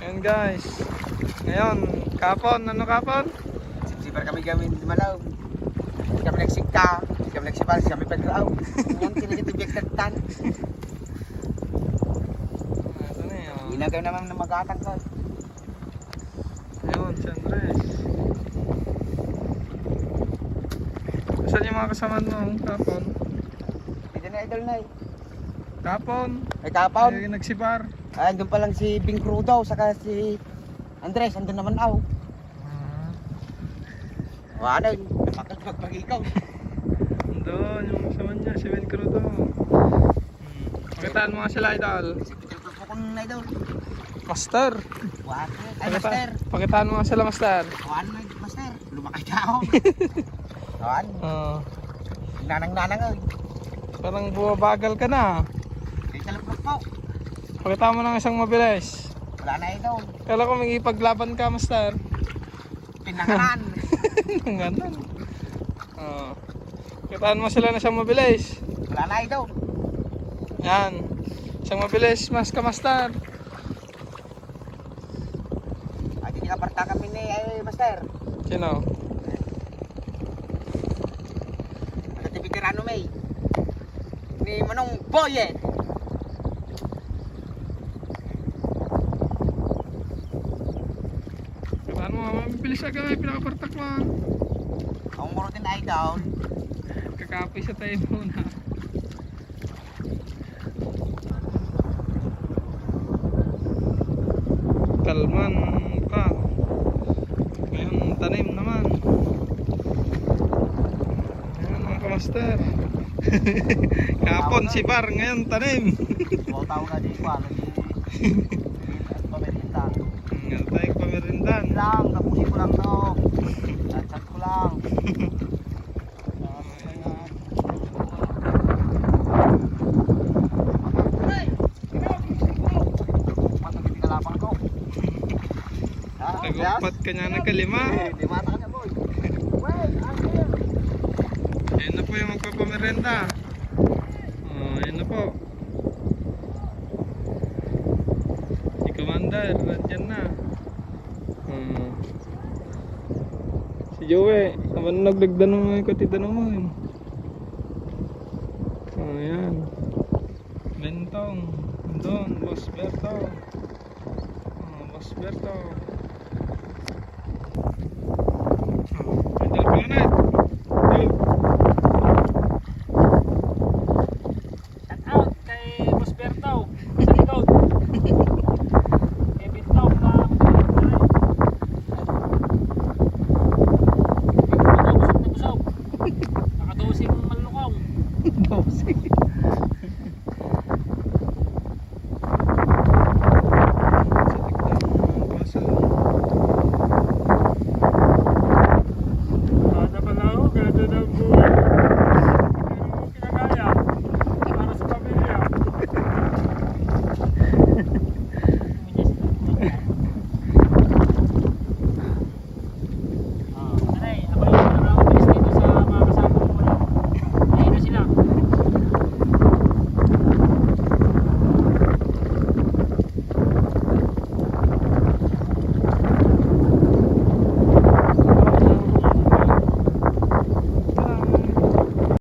Ayan guys. Ngayon, kapon. Ano kapon? Sipar kami gamin di malaw. Kami nagsikta, kami nagsipar, kami padraw. Yan kinitibig tagtan. Ito na yun. Inagaw naman na magatang ko. Ayun, si Andres. Saan yung mga kasama mo? Kapon. Dito na idol na eh. Kapon. Ay kapaw. Ay, nagsipar. Ay, doon pa lang si Bing Crudo, saka si Andres, andun naman ako. O ano, napagpag-ikaw. Doon, yung kasama niya, si Ben Crudo. Pakitaan mo nga sila, idol. Si Peter Pupukon na idol. Master. Ay, master. Pakitaan mo nga sila, Master. O ano na, master. Lumakay na ako. O ano, nanang-nanang ay. Parang bumabagal ka na. Ay, talapok po. Pakitaan mo ng isang mabilis. Wala na idol. Kala ko may ipaglaban ka, Master. Pinanganan. Ang ganun. Pakitaan mo sila na isang mabilis. Wala na idol. Yan. Isang mabilis, mas ka, Master. Ay, hindi kaparta kami ni master. Sino? Nagatibitirano may. Ni Manong Boye. Pakitaan mo, mabilis agad, may pinakapartak mo. Ang muro din idol. Kakapoy sa tayo muna. Kalman ka. Ngayon tanim naman. Ayan mga kamaster. Kapon si Bar, ngayon tanim. Mau tahu na di pa lagi. Pamerinta. Ngayon tayo pamerindan. Lang, tapusin ko lang no. Chat ko lang. Tagupat ka niya ng kalima. Di mata ka niya boy. Ayun na po yung magpapamerenda. Ayun na po. Si Commander, nandyan na. Si Joey, naman naglagdan mo yung katitanong mo. Ayan. Bentong. Doon, Boss Berto. Boss Berto.